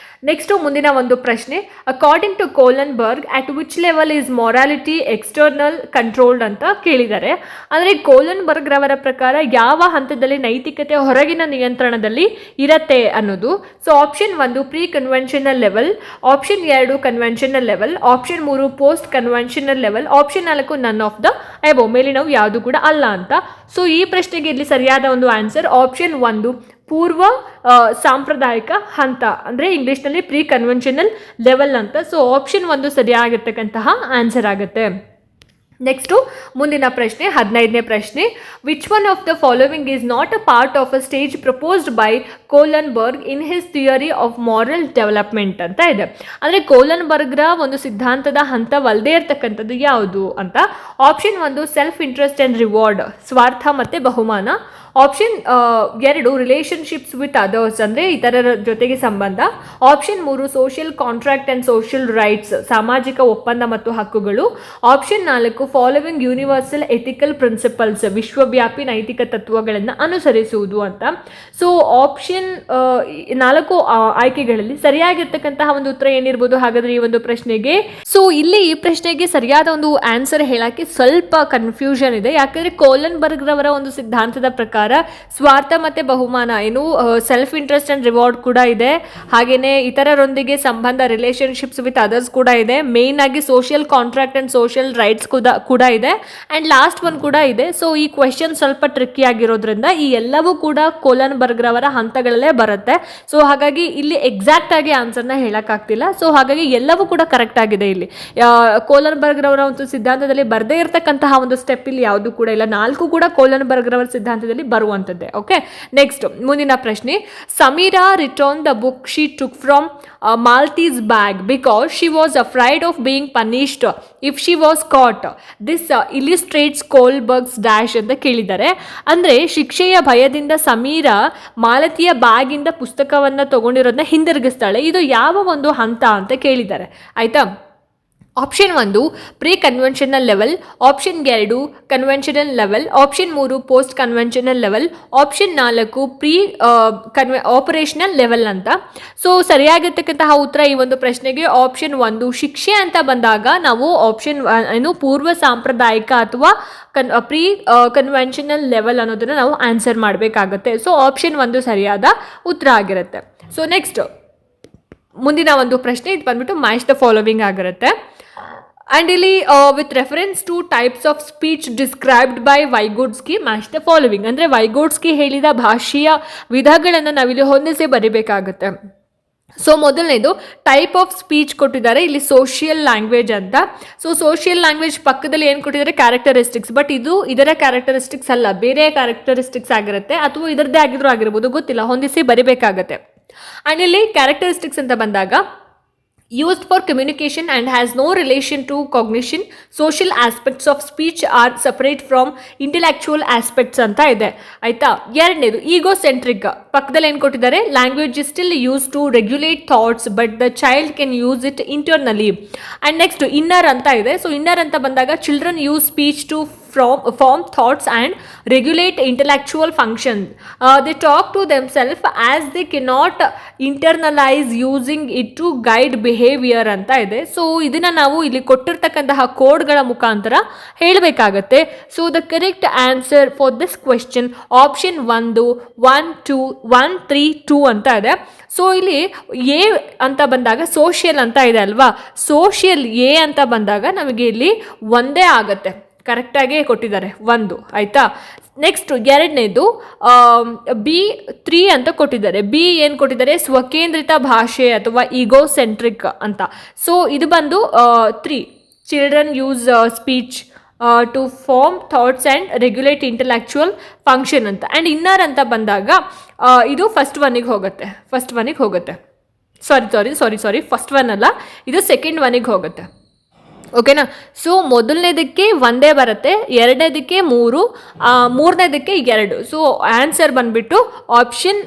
ನೆಕ್ಸ್ಟು ಮುಂದಿನ ಒಂದು ಪ್ರಶ್ನೆ, according to Kohlberg at which level is morality external controlled ಅಂತ ಕೇಳಿದ್ದಾರೆ. ಅಂದರೆ ಕೋಲನ್ಬರ್ಗ್ ರವರ ಪ್ರಕಾರ ಯಾವ ಹಂತದಲ್ಲಿ ನೈತಿಕತೆ ಹೊರಗಿನ ನಿಯಂತ್ರಣದಲ್ಲಿ ಇರತ್ತೆ ಅನ್ನೋದು. So option 1 pre conventional level, option 2 conventional level, option 3 post conventional level, option 4 none of the above, ಮೇಲಿನವು ಯಾವುದು ಕೂಡ ಅಲ್ಲ ಅಂತ. ಸೊ ಈ ಪ್ರಶ್ನೆಗೆ ಇಲ್ಲಿ ಸರಿಯಾದ ಒಂದು ಆನ್ಸರ್ ಆಪ್ಷನ್ 1 ಪೂರ್ವ ಸಾಂಪ್ರದಾಯಿಕ ಹಂತ, ಅಂದರೆ ಇಂಗ್ಲೀಷ್ನಲ್ಲಿ ಪ್ರೀ ಕನ್ವೆನ್ಷನಲ್ ಲೆವೆಲ್ ಅಂತ. ಸೊ ಆಪ್ಷನ್ 1 ಸರಿಯಾಗಿರ್ತಕ್ಕಂತಹ ಆನ್ಸರ್ ಆಗುತ್ತೆ. ನೆಕ್ಸ್ಟು ಮುಂದಿನ ಪ್ರಶ್ನೆ 15ನೇ ಪ್ರಶ್ನೆ, which one of the following is not a part of a stage proposed by ಕೋಲನ್ಬರ್ಗ್ in his theory of moral development ಅಂತ ಇದೆ. ಅಂದರೆ ಕೋಲನ್ಬರ್ಗ್ರ ಒಂದು ಸಿದ್ಧಾಂತದ ಹಂತವಲ್ಲದೆ ಇರ್ತಕ್ಕಂಥದ್ದು ಯಾವುದು ಅಂತ. Option 1 self interest and reward, ಸ್ವಾರ್ಥ ಮತ್ತು ಬಹುಮಾನ. ಆಪ್ಷನ್ 2 ರಿಲೇಷನ್ಶಿಪ್ಸ್ ವಿತ್ ಅದರ್ಸ್, ಅಂದರೆ ಇತರರ ಜೊತೆಗೆ ಸಂಬಂಧ. Option 3 social contract and social rights, ಸಾಮಾಜಿಕ ಒಪ್ಪಂದ ಮತ್ತು ಹಕ್ಕುಗಳು. Option 4 following universal ethical principles, ವಿಶ್ವವ್ಯಾಪಿ ನೈತಿಕ ತತ್ವಗಳನ್ನು ಅನುಸರಿಸುವುದು ಅಂತ. ಸೊ ಆಪ್ಷನ್ 4 ಆಯ್ಕೆಗಳಲ್ಲಿ ಸರಿಯಾಗಿರ್ತಕ್ಕಂತಹ ಒಂದು ಉತ್ತರ ಏನಿರ್ಬೋದು ಹಾಗಾದರೆ ಈ ಒಂದು ಪ್ರಶ್ನೆಗೆ. ಸೊ ಇಲ್ಲಿ ಈ ಪ್ರಶ್ನೆಗೆ ಸರಿಯಾದ ಒಂದು ಆನ್ಸರ್ ಹೇಳಕ್ಕೆ ಸ್ವಲ್ಪ ಕನ್ಫ್ಯೂಷನ್ ಇದೆ. ಯಾಕಂದರೆ ಕೋಲನ್ಬರ್ಗ್ ರವರ ಒಂದು ಸಿದ್ಧಾಂತದ ಪ್ರಕಾರ ಸ್ವಾರ್ಥ ಮತ್ತು ಬಹುಮಾನ ಸೆಲ್ಫ್ ಇಂಟ್ರೆಸ್ಟ್ ಆ್ಯಂಡ್ ರಿವಾರ್ಡ್ ಕೂಡ ಇದೆ, ಹಾಗೆಯೇ ಇತರರೊಂದಿಗೆ ಸಂಬಂಧ ರಿಲೇಷನ್ಶಿಪ್ಸ್ ವಿತ್ ಅದರ್ಸ್ ಕೂಡ ಇದೆ, ಮೇಯ್ನ್ ಆಗಿ social contract and social rights ಕೂಡ ಇದೆ, ಆ್ಯಂಡ್ ಲಾಸ್ಟ್ ಒನ್ ಕೂಡ ಇದೆ. ಸೊ ಈ ಕ್ವೆಶನ್ ಸ್ವಲ್ಪ ಟ್ರಿಕ್ಕಿ ಆಗಿರೋದ್ರಿಂದ ಈ ಎಲ್ಲವೂ ಕೂಡ ಕೋಲನ್ಬರ್ಗ್ ರವರ ಹಂತಗಳಲ್ಲೇ ಬರುತ್ತೆ. ಸೊ ಹಾಗಾಗಿ ಇಲ್ಲಿ ಎಕ್ಸಾಕ್ಟ್ ಆಗಿ ಆನ್ಸರ್ನ ಹೇಳೋಕ್ಕಾಗ್ತಿಲ್ಲ. ಸೊ ಹಾಗಾಗಿ ಎಲ್ಲವೂ ಕೂಡ ಕರೆಕ್ಟ್ ಆಗಿದೆ. ಇಲ್ಲಿ ಕೋಲನ್ಬರ್ಗ್ ರವರ ಒಂದು ಸಿದ್ಧಾಂತದಲ್ಲಿ ಬರದೇ ಇರತಕ್ಕಂತಹ ಒಂದು ಸ್ಟೆಪ್ ಇಲ್ಲಿ ಯಾವುದು ಕೂಡ ಇಲ್ಲ. 4 ಕೂಡ ಕೋಲನ್ಬರ್ಗ್ ರವರ ಸಿದ್ಧಾಂತದಲ್ಲಿ ಬರುವಂಥದ್ದೇ. ಓಕೆ, ನೆಕ್ಸ್ಟ್ ಮುಂದಿನ ಪ್ರಶ್ನೆ, Samira return the book she took from Malti's bag because she was afraid of being punished if she was caught. This illustrates Kohlberg's dash ಅಂತ ಕೇಳಿದ್ದಾರೆ. ಅಂದರೆ ಶಿಕ್ಷೆಯ ಭಯದಿಂದ ಸಮೀರಾ ಮಾಲತಿಯ ಬ್ಯಾಗಿಂದ ಪುಸ್ತಕವನ್ನು ತಗೊಂಡಿರೋದನ್ನ ಹಿಂದಿರುಗಿಸ್ತಾಳೆ. ಇದು ಯಾವ ಒಂದು ಹಂತ ಅಂತ ಕೇಳಿದ್ದಾರೆ. ಆಯ್ತಾ, option 1 pre conventional level, option 2 conventional level, option 3 post conventional level, option 4 pre operational level ಅಂತ. ಸೊ ಸರಿಯಾಗಿರ್ತಕ್ಕಂತಹ ಉತ್ತರ ಈ ಒಂದು ಪ್ರಶ್ನೆಗೆ ಆಪ್ಷನ್ 1. ಶಿಕ್ಷೆ ಅಂತ ಬಂದಾಗ ನಾವು ಆಪ್ಷನ್ ಏನು ಪೂರ್ವ ಸಾಂಪ್ರದಾಯಿಕ ಅಥವಾ ಪ್ರೀ ಕನ್ವೆನ್ಷನಲ್ ಲೆವೆಲ್ ಅನ್ನೋದನ್ನು ನಾವು ಆನ್ಸರ್ ಮಾಡಬೇಕಾಗುತ್ತೆ. ಸೊ ಆಪ್ಷನ್ 1 ಸರಿಯಾದ ಉತ್ತರ ಆಗಿರುತ್ತೆ. ಸೊ ನೆಕ್ಸ್ಟ್ ಮುಂದಿನ ಒಂದು ಪ್ರಶ್ನೆ ಇದು ಬಂದ್ಬಿಟ್ಟು ಮ್ಯಾಚ್ ದ ಫಾಲೋವಿಂಗ್ ಆಗಿರುತ್ತೆ. ಆ್ಯಂಡ್ ಇಲ್ಲಿ with reference to types of speech described by Vygotsky match the following. ಅಂದರೆ ವೈಗೋಟ್ಸ್ಕಿ ಹೇಳಿದ ಭಾಷೆಯ ವಿಧಗಳನ್ನು ನಾವಿಲ್ಲಿ ಹೊಂದಿಸಿ ಬರೀಬೇಕಾಗುತ್ತೆ. ಸೊ ಮೊದಲನೇದು ಟೈಪ್ ಆಫ್ ಸ್ಪೀಚ್ ಕೊಟ್ಟಿದ್ದಾರೆ, ಇಲ್ಲಿ ಸೋಷಿಯಲ್ ಲ್ಯಾಂಗ್ವೇಜ್ ಅಂತ. ಸೊ ಸೋಷಿಯಲ್ ಲ್ಯಾಂಗ್ವೇಜ್ ಪಕ್ಕದಲ್ಲಿ ಏನು ಕೊಟ್ಟಿದ್ದಾರೆ ಕ್ಯಾರೆಕ್ಟರಿಸ್ಟಿಕ್ಸ್, ಬಟ್ ಇದು ಇದರ ಕ್ಯಾರೆಕ್ಟರಿಸ್ಟಿಕ್ಸ್ ಅಲ್ಲ, ಬೇರೆ ಕ್ಯಾರೆಕ್ಟರಿಸ್ಟಿಕ್ಸ್ ಆಗಿರುತ್ತೆ ಅಥವಾ ಇದರದ್ದೇ ಆಗಿರ್ಬೋದು, ಗೊತ್ತಿಲ್ಲ, ಹೊಂದಿಸಿ ಬರೀಬೇಕಾಗತ್ತೆ. ಆ್ಯಂಡ್ ಇಲ್ಲಿ ಕ್ಯಾರೆಕ್ಟರಿಸ್ಟಿಕ್ಸ್ ಅಂತ ಬಂದಾಗ used for communication and has no relation to cognition, social aspects of speech are separate from intellectual aspects ಅಂತ ಇದೆ ಆಯ್ತಾ. ಎರಡನೇದು ಈಗೋಸೆಂಟ್ರಿಕ್, ಪಕ್ಕದಲ್ಲಿ ಏನು ಕೊಟ್ಟಿದ್ದಾರೆ language is still use to regulate thoughts but the child can use it internally. And next inner ಅಂತ ಇದೆ. So inner ಅಂತ ಬಂದಾಗ children use speech to form thoughts and regulate intellectual functions. They talk to themselves as they cannot internalize using it to guide behavior ಅಂತ ಇದೆ. So ಇದನ್ನ ನಾವು ಇಲ್ಲಿ ಕೊಟ್ಟಿರ್ತಕ್ಕಂತಹ ಕೋಡ್ಗಳ ಮುಖಾಂತರ ಹೇಳಬೇಕಾಗತ್ತೆ. So the correct answer for this question option 1 1 2 1 3 2 ಅಂತ ಇದೆ. ಸೊ ಇಲ್ಲಿ ಎ ಅಂತ ಬಂದಾಗ ಸೋಷಿಯಲ್ ಅಂತ ಇದೆ ಅಲ್ವಾ, ಸೋಷಿಯಲ್ ಎ ಅಂತ ಬಂದಾಗ ನಮಗೆ ಇಲ್ಲಿ ಒಂದೇ ಆಗತ್ತೆ, ಕರೆಕ್ಟಾಗಿ ಕೊಟ್ಟಿದ್ದಾರೆ 1 ಆಯಿತಾ. ನೆಕ್ಸ್ಟ್ ಎರಡನೇದು ಬಿ 3 ಅಂತ ಕೊಟ್ಟಿದ್ದಾರೆ. ಬಿ ಏನು ಕೊಟ್ಟಿದ್ದಾರೆ ಸ್ವಕೇಂದ್ರಿತ ಭಾಷೆ ಅಥವಾ ಈಗೋಸೆಂಟ್ರಿಕ್ ಅಂತ. ಸೊ ಇದು ಬಂದು 3 children use speech to form thoughts and regulate intellectual function ಅಂತ. ಆ್ಯಂಡ್ ಇನ್ನರ್ ಅಂತ ಬಂದಾಗ ಇದು ಫಸ್ಟ್ ಒನ್ನಿಗೆ ಹೋಗುತ್ತೆ. ಸಾರಿ ಫಸ್ಟ್ ಒನ್ ಅಲ್ಲ, ಇದು ಸೆಕೆಂಡ್ ಒನ್ನಿಗೆ ಹೋಗುತ್ತೆ. ಓಕೆನಾ. ಸೊ ಮೊದಲನೇದಕ್ಕೆ ಒಂದೇ ಬರುತ್ತೆ, ಎರಡನೇದಕ್ಕೆ 3, ಮೂರನೇದಕ್ಕೆ 2. ಸೊ ಆನ್ಸರ್ ಬಂದ್ಬಿಟ್ಟು ಆಪ್ಷನ್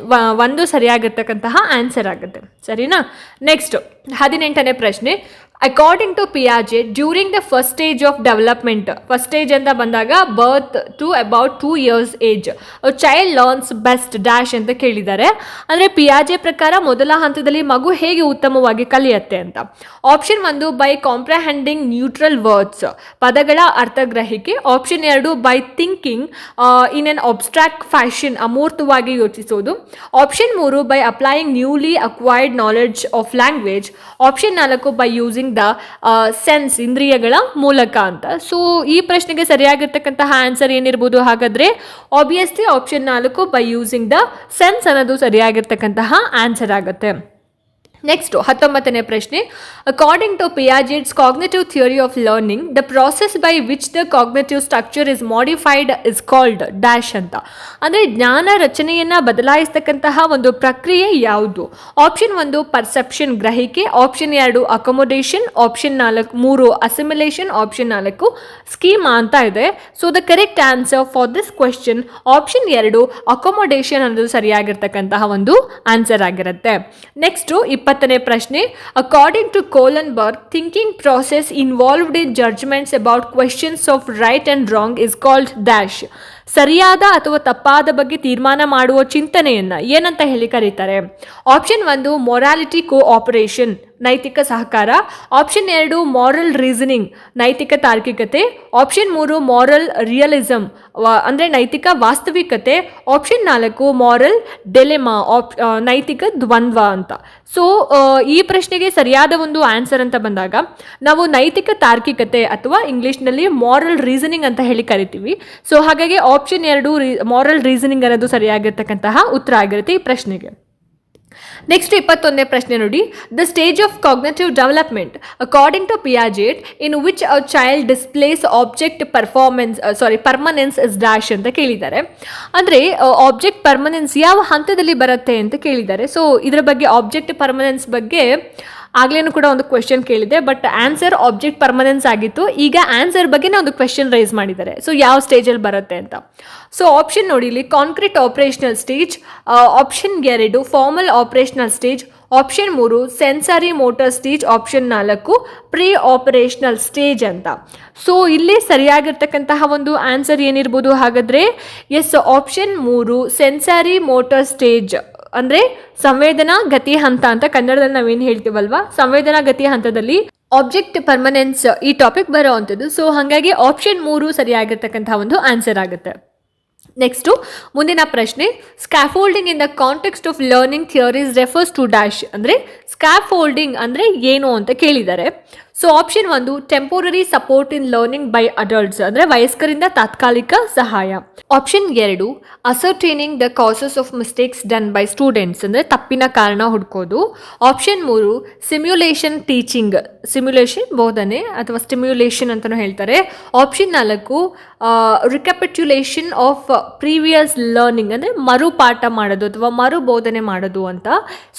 1 ಸರಿಯಾಗಿರ್ತಕ್ಕಂತಹ ಆನ್ಸರ್ ಆಗುತ್ತೆ. ಸರಿನಾ. ನೆಕ್ಸ್ಟ್ 18ನೇ ಪ್ರಶ್ನೆ. ಅಕಾರ್ಡಿಂಗ್ ಟು ಪಿಯಾಜೆ during the first stage of development, first stage ಅಂತ ಬಂದಾಗ birth to about 2 years age child learns best dash ಅಂತ ಕೇಳಿದ್ದಾರೆ. ಅಂದರೆ ಪಿಯಾಜೆ ಪ್ರಕಾರ ಮೊದಲ ಹಂತದಲ್ಲಿ ಮಗು ಹೇಗೆ ಉತ್ತಮವಾಗಿ ಕಲಿಯುತ್ತೆ ಅಂತ. Option 1 by comprehending neutral words, ಪದಗಳ ಅರ್ಥಗ್ರಹಿಕೆ. Option 2 by thinking in an abstract fashion, ಅಮೂರ್ತವಾಗಿ ಯೋಚಿಸೋದು. Option 3 by applying newly acquired knowledge of language. Option 4 by using the sense, ಇಂದ್ರಿಯಗಳ ಮೂಲಕ ಅಂತ. ಸೊ ಈ ಪ್ರಶ್ನೆಗೆ ಸರಿಯಾಗಿರ್ತಕ್ಕಂತಹ ಆನ್ಸರ್ ಏನಿರ್ಬೋದು ಹಾಗಾದ್ರೆ obviously option 4 by using the sense ಅನ್ನೋದು ಸರಿಯಾಗಿರ್ತಕ್ಕಂತಹ ಆನ್ಸರ್ ಆಗುತ್ತೆ. ನೆಕ್ಸ್ಟ್ 19ನೇ ಪ್ರಶ್ನೆ. According to Piaget's cognitive theory of learning the process by which the cognitive structure is modified is called dash ಅಂತ. ಅಂದರೆ ಜ್ಞಾನ ರಚನೆಯನ್ನು ಬದಲಾಯಿಸ್ತಕ್ಕಂತಹ ಒಂದು ಪ್ರಕ್ರಿಯೆ ಯಾವುದು. ಆಪ್ಷನ್ 1 ಪರ್ಸೆಪ್ಷನ್, ಗ್ರಹಿಕೆ. Option 2 accommodation. Option 3 assimilation. Option 4 schema ಅಂತ ಇದೆ. So the correct answer for this question option 2 accommodation ಅನ್ನೋದು ಸರಿಯಾಗಿರ್ತಕ್ಕಂತಹ ಒಂದು ಆನ್ಸರ್ ಆಗಿರುತ್ತೆ. ನೆಕ್ಸ್ಟ್ 20ನೇ ಪ್ರಶ್ನೆ. According to Kohlberg thinking process involved in judgments about questions of right and wrong is called dash. ಸರಿಯಾದ ಅಥವಾ ತಪ್ಪಾದ ಬಗ್ಗೆ ತೀರ್ಮಾನ ಮಾಡುವ ಚಿಂತನೆಯನ್ನು ಏನಂತ ಹೇಳಿ ಕರೀತಾರೆ. ಆಪ್ಷನ್ 1 ಮೊರಾಲಿಟಿ ಕೋಆಪರೇಷನ್, ನೈತಿಕ ಸಹಕಾರ. ಆಪ್ಷನ್ 2 ಮಾರಲ್ ರೀಸನಿಂಗ್, ನೈತಿಕ ತಾರ್ಕಿಕತೆ. ಆಪ್ಷನ್ 3 ಮಾರಲ್ ರಿಯಲಿಸಮ್, ಅಂದರೆ ನೈತಿಕ ವಾಸ್ತವಿಕತೆ. ಆಪ್ಷನ್ 4 ಮಾರಲ್ ಡೆಲೆಮಾ, ನೈತಿಕ ದ್ವಂದ್ವ ಅಂತ. ಸೊ ಈ ಪ್ರಶ್ನೆಗೆ ಸರಿಯಾದ ಒಂದು ಆನ್ಸರ್ ಅಂತ ಬಂದಾಗ ನಾವು ನೈತಿಕ ತಾರ್ಕಿಕತೆ ಅಥವಾ ಇಂಗ್ಲೀಷ್ನಲ್ಲಿ ಮಾರಲ್ ರೀಸನಿಂಗ್ ಅಂತ ಹೇಳಿ ಕರಿತೀವಿ. ಸೊ ಹಾಗಾಗಿ ಆಪ್ಷನ್ 2 ಮಾರಲ್ ರೀಸನಿಂಗ್ ಅನ್ನೋದು ಸರಿಯಾಗಿರ್ತಕ್ಕಂತಹ ಉತ್ತರ ಆಗಿರುತ್ತೆ ಈ ಪ್ರಶ್ನೆಗೆ. ನೆಕ್ಸ್ಟ್ 21ನೇ ಪ್ರಶ್ನೆ ನೋಡಿ. The stage of cognitive development according to Piaget in which a child displays object permanence is dash ಅಂತ ಕೇಳಿದ್ದಾರೆ. ಅಂದರೆ ಆಬ್ಜೆಕ್ಟ್ ಪರ್ಮನೆನ್ಸ್ ಯಾವ ಹಂತದಲ್ಲಿ ಬರುತ್ತೆ ಅಂತ ಕೇಳಿದ್ದಾರೆ. ಸೊ ಇದರ ಬಗ್ಗೆ ಆಬ್ಜೆಕ್ಟ್ ಪರ್ಮನೆನ್ಸ್ ಬಗ್ಗೆ ಆಗ್ಲೇನು ಕೂಡ ಒಂದು ಕ್ವೆಶ್ಚನ್ ಕೇಳಿದೆ, ಬಟ್ ಆನ್ಸರ್ ಆಬ್ಜೆಕ್ಟ್ ಪರ್ಮನೆನ್ಸ್ ಆಗಿತ್ತು. ಈಗ ಆನ್ಸರ್ ಬಗ್ಗೆನೇ ಒಂದು ಕ್ವೆಶ್ಚನ್ ರೈಸ್ ಮಾಡಿದ್ದಾರೆ. ಸೊ ಯಾವ ಸ್ಟೇಜಲ್ಲಿ ಬರುತ್ತೆ ಅಂತ. ಸೊ ಆಪ್ಷನ್ ನೋಡಿ ಇಲ್ಲಿ concrete operational stage. Option 2 formal operational stage. Option 3 sensory motor stage, option 4 pre operational stage ಅಂತ. ಸೊ ಇಲ್ಲಿ ಸರಿಯಾಗಿರ್ತಕ್ಕಂತಹ ಒಂದು ಆನ್ಸರ್ ಏನಿರ್ಬೋದು ಹಾಗಾದರೆ? Yes, option 3 sensory motor stage ಅಂದರೆ ಸಂವೇದನಾ ಗತಿ ಹಂತ ಅಂತ ಕನ್ನಡದಲ್ಲಿ ನಾವೇನು ಹೇಳ್ತೀವಲ್ವಾ, ಸಂವೇದನಾ ಗತಿ ಹಂತದಲ್ಲಿ ಆಬ್ಜೆಕ್ಟ್ ಪರ್ಮನೆನ್ಸ್ ಈ ಟಾಪಿಕ್ ಬರೋ ಅಂಥದ್ದು. ಸೊ ಹಾಗಾಗಿ ಆಪ್ಷನ್ 3 ಸರಿಯಾಗಿರ್ತಕ್ಕಂತಹ ಒಂದು ಆನ್ಸರ್ ಆಗುತ್ತೆ. ನೆಕ್ಸ್ಟು ಮುಂದಿನ ಪ್ರಶ್ನೆ, scaffolding in the context of learning theories refers to dash ಅಂದರೆ ಸ್ಕ್ಯಾಫೋಲ್ಡಿಂಗ್ ಅಂದರೆ ಏನು ಅಂತ ಕೇಳಿದ್ದಾರೆ. So option 1 temporary support in learning by adults ಅಂದರೆ ವಯಸ್ಕರಿಂದ ತಾತ್ಕಾಲಿಕ ಸಹಾಯ. Option 2 ascertaining the causes of mistakes done by students ಅಂದರೆ ತಪ್ಪಿನ ಕಾರಣ ಹುಡ್ಕೋದು. ಆಪ್ಷನ್ 3 ಸಿಮ್ಯುಲೇಷನ್ ಟೀಚಿಂಗ್, ಸಿಮ್ಯುಲೇಷನ್ ಬೋಧನೆ ಅಥವಾ ಸ್ಟಿಮ್ಯುಲೇಷನ್ ಅಂತಲೂ ಹೇಳ್ತಾರೆ. Option 4 recapitulation of previous learning ಅಂದರೆ ಮರುಪಾಠ ಮಾಡೋದು ಅಥವಾ ಮರು ಬೋಧನೆ ಮಾಡೋದು ಅಂತ.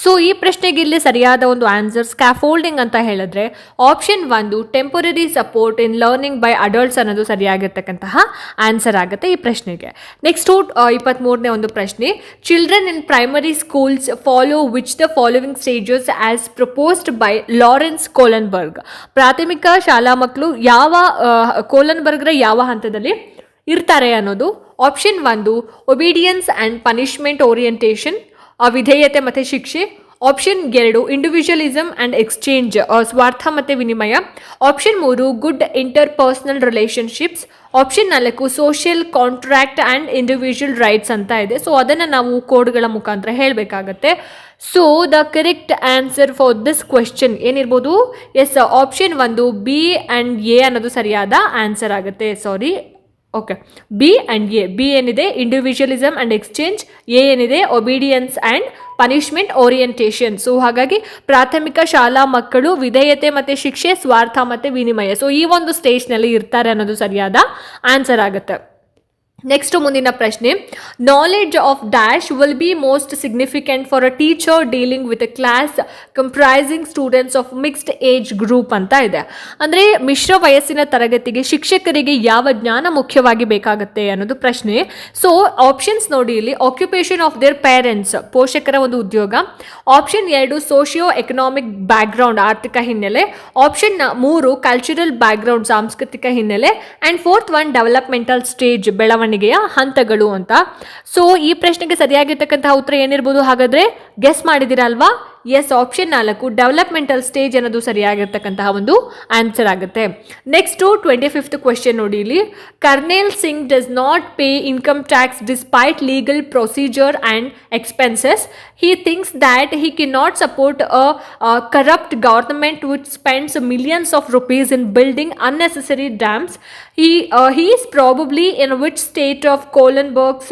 ಸೊ ಈ ಪ್ರಶ್ನೆಗೆ ಇಲ್ಲಿ ಸರಿಯಾದ ಒಂದು ಆನ್ಸರ್ ಸ್ಕ್ಯಾಫೋಲ್ಡಿಂಗ್ ಅಂತ ಹೇಳಿದ್ರೆ option 1 temporary support in learning by adults ಅನ್ನೋದು ಸರಿಯಾಗಿರ್ತಕ್ಕಂತಹ ಆನ್ಸರ್ ಆಗುತ್ತೆ ಈ ಪ್ರಶ್ನೆಗೆ. ನೆಕ್ಸ್ಟ್ 23ನೇ ಒಂದು ಪ್ರಶ್ನೆ, children in primary schools follow which the following stages as proposed by Lawrence Kohlberg. ಪ್ರಾಥಮಿಕ ಶಾಲಾ ಮಕ್ಕಳು ಯಾವ ಕೋಲನ್ಬರ್ಗ್ರ ಯಾವ ಹಂತದಲ್ಲಿ ಇರ್ತಾರೆ ಅನ್ನೋದು. Option 1 obedience and punishment orientation, ವಿಧೇಯತೆ ಮತ್ತು ಶಿಕ್ಷೆ. ಆಪ್ಷನ್ 2 ಇಂಡಿವಿಜುವಲಿಸಮ್ ಆ್ಯಂಡ್ ಎಕ್ಸ್ಚೇಂಜ್, ಸ್ವಾರ್ಥ ಮತ್ತು ವಿನಿಮಯ. Option 3 good interpersonal relationships. Option 4 social contract and individual rights ಅಂತ ಇದೆ. ಸೊ ಅದನ್ನು ನಾವು ಕೋಡ್ಗಳ ಮುಖಾಂತರ ಹೇಳಬೇಕಾಗತ್ತೆ. So the correct answer for this question ಏನಿರ್ಬೋದು? Yes, option 1 B and A ಅನ್ನೋದು ಸರಿಯಾದ ಆನ್ಸರ್ ಆಗುತ್ತೆ. Okay, B and A. B ಏನಿದೆ ಇಂಡಿವಿಜುವಲಿಸಮ್ ಆ್ಯಂಡ್ ಎಕ್ಸ್ಚೇಂಜ್, ಎ ಏನಿದೆ obedience and punishment orientation. So ಹಾಗಾಗಿ ಪ್ರಾಥಮಿಕ ಶಾಲಾ ಮಕ್ಕಳು ವಿಧೇಯತೆ ಮತ್ತು ಶಿಕ್ಷೆ, ಸ್ವಾರ್ಥ ಮತ್ತು ವಿನಿಮಯ, ಸೊ ಈ ಒಂದು ಸ್ಟೇಜ್ನಲ್ಲಿ ಇರ್ತಾರೆ ಅನ್ನೋದು ಸರಿಯಾದ ಆನ್ಸರ್ ಆಗುತ್ತೆ. ನೆಕ್ಸ್ಟ್ ಮುಂದಿನ ಪ್ರಶ್ನೆ, knowledge of dash will be most significant for a teacher dealing with a class comprising students of mixed age group ಅಂತ ಇದೆ. ಅಂದರೆ ಮಿಶ್ರ ವಯಸ್ಸಿನ ತರಗತಿಗೆ ಶಿಕ್ಷಕರಿಗೆ ಯಾವ ಜ್ಞಾನ ಮುಖ್ಯವಾಗಿ ಬೇಕಾಗುತ್ತೆ ಅನ್ನೋದು ಪ್ರಶ್ನೆ. ಸೊ ಆಪ್ಷನ್ಸ್ ನೋಡಿ ಇಲ್ಲಿ, ಆಕ್ಯುಪೇಷನ್ ಆಫ್ ದೇರ್ ಪೇರೆಂಟ್ಸ್, ಪೋಷಕರ ಒಂದು ಉದ್ಯೋಗ. ಆಪ್ಷನ್ 2 ಸೋಷಿಯೋ ಎಕನಾಮಿಕ್ ಬ್ಯಾಕ್ಗ್ರೌಂಡ್, ಆರ್ಥಿಕ ಹಿನ್ನೆಲೆ. ಆಪ್ಷನ್ 3 ಕಲ್ಚರಲ್ ಬ್ಯಾಕ್ಗ್ರೌಂಡ್, ಸಾಂಸ್ಕೃತಿಕ ಹಿನ್ನೆಲೆ. And 4th one developmental stage, ಬೆಳವಣಿಗೆಯ ಹಂತಗಳು ಅಂತ. ಸೊ ಈ ಪ್ರಶ್ನೆಗೆ ಸರಿಯಾಗಿರ್ತಕ್ಕಂತಹ ಉತ್ತರ ಏನಿರ್ಬೋದು ಹಾಗಾದ್ರೆ? ಗೆಸ್ ಮಾಡಿದಿರಾ ಅಲ್ವಾ? ಎಸ್, ಆಪ್ಷನ್ 4 ಡೆವಲಪ್ಮೆಂಟಲ್ ಸ್ಟೇಜ್ ಅನ್ನೋದು ಸರಿಯಾಗಿರ್ತಕ್ಕಂತಹ ಒಂದು ಆನ್ಸರ್ ಆಗುತ್ತೆ. ನೆಕ್ಸ್ಟ್ 25th ಕ್ವೆಶ್ಚನ್ ನೋಡಿ ಇಲ್ಲಿ, Karnail Singh does not pay income tax despite legal procedure and expenses. He thinks that he cannot support a corrupt government which spends millions of rupees in building unnecessary dams. He is probably in which state of Kohlenberg's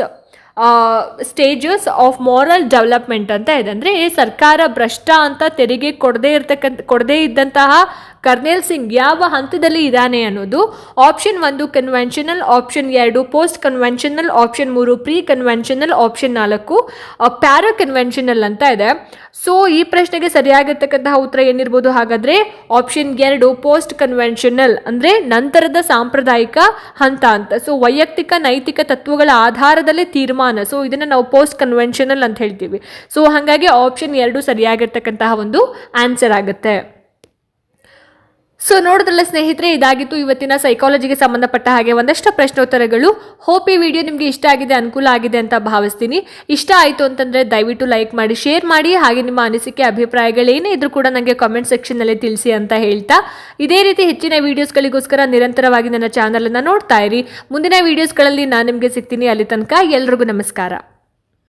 stages of moral development ಅಂತ ಇದೆ. ಅಂದರೆ ಸರ್ಕಾರ ಭ್ರಷ್ಟ ಅಂತ ತೆರಿಗೆ ಕೊಡದೇ ಇದ್ದಂತಹ ಕರ್ನೇಲ್ ಸಿಂಗ್ ಯಾವ ಹಂತದಲ್ಲಿ ಇದ್ದಾನೆ ಅನ್ನೋದು. Option 1 conventional, option 2 post conventional, option 3 pre conventional, option 4 para conventional ಅಂತ ಇದೆ. ಸೊ ಈ ಪ್ರಶ್ನೆಗೆ ಸರಿಯಾಗಿರ್ತಕ್ಕಂತಹ ಉತ್ತರ ಏನಿರ್ಬೋದು ಹಾಗಾದರೆ? ಆಪ್ಷನ್ 2 ಪೋಸ್ಟ್ ಕನ್ವೆನ್ಷನಲ್ ಅಂದರೆ ನಂತರದ ಸಾಂಪ್ರದಾಯಿಕ ಹಂತ ಅಂತ. ಸೊ ವೈಯಕ್ತಿಕ ನೈತಿಕ ತತ್ವಗಳ ಆಧಾರದಲ್ಲಿ ತೀರ್ಮಾನ, ಸೊ ಇದನ್ನು ನಾವು ಪೋಸ್ಟ್ ಕನ್ವೆನ್ಷನಲ್ ಅಂತ ಹೇಳ್ತೀವಿ. ಸೊ ಹಾಗಾಗಿ ಆಪ್ಷನ್ 2 ಸರಿಯಾಗಿರ್ತಕ್ಕಂತಹ ಒಂದು ಆನ್ಸರ್ ಆಗುತ್ತೆ. ಸೊ ನೋಡಿದ್ರಲ್ಲ ಸ್ನೇಹಿತರೆ, ಇದಾಗಿತ್ತು ಇವತ್ತಿನ ಸೈಕಾಲಜಿಗೆ ಸಂಬಂಧಪಟ್ಟ ಹಾಗೆ ಒಂದಷ್ಟು ಪ್ರಶ್ನೋತ್ತರಗಳು. ಹೋಪ್ ಈ ವಿಡಿಯೋ ನಿಮಗೆ ಇಷ್ಟ ಆಗಿದೆ, ಅನುಕೂಲ ಆಗಿದೆ ಅಂತ ಭಾವಿಸ್ತೀನಿ. ಇಷ್ಟ ಆಯಿತು ಅಂತಂದರೆ ದಯವಿಟ್ಟು ಲೈಕ್ ಮಾಡಿ, ಶೇರ್ ಮಾಡಿ, ಹಾಗೆ ನಿಮ್ಮ ಅನಿಸಿಕೆ ಅಭಿಪ್ರಾಯಗಳೇನೇ ಇದ್ರೂ ಕೂಡ ನನಗೆ ಕಾಮೆಂಟ್ ಸೆಕ್ಷನ್ನಲ್ಲಿ ತಿಳಿಸಿ ಅಂತ ಹೇಳ್ತಾ, ಇದೇ ರೀತಿ ಹೆಚ್ಚಿನ ವೀಡಿಯೋಸ್ಗಳಿಗೋಸ್ಕರ ನಿರಂತರವಾಗಿ ನನ್ನ ಚಾನಲನ್ನು ನೋಡ್ತಾ ಇರಿ. ಮುಂದಿನ ವೀಡಿಯೋಸ್ಗಳಲ್ಲಿ ನಾನು ನಿಮಗೆ ಸಿಗ್ತೀನಿ. ಅಲ್ಲಿ ತನಕ ಎಲ್ರಿಗೂ ನಮಸ್ಕಾರ.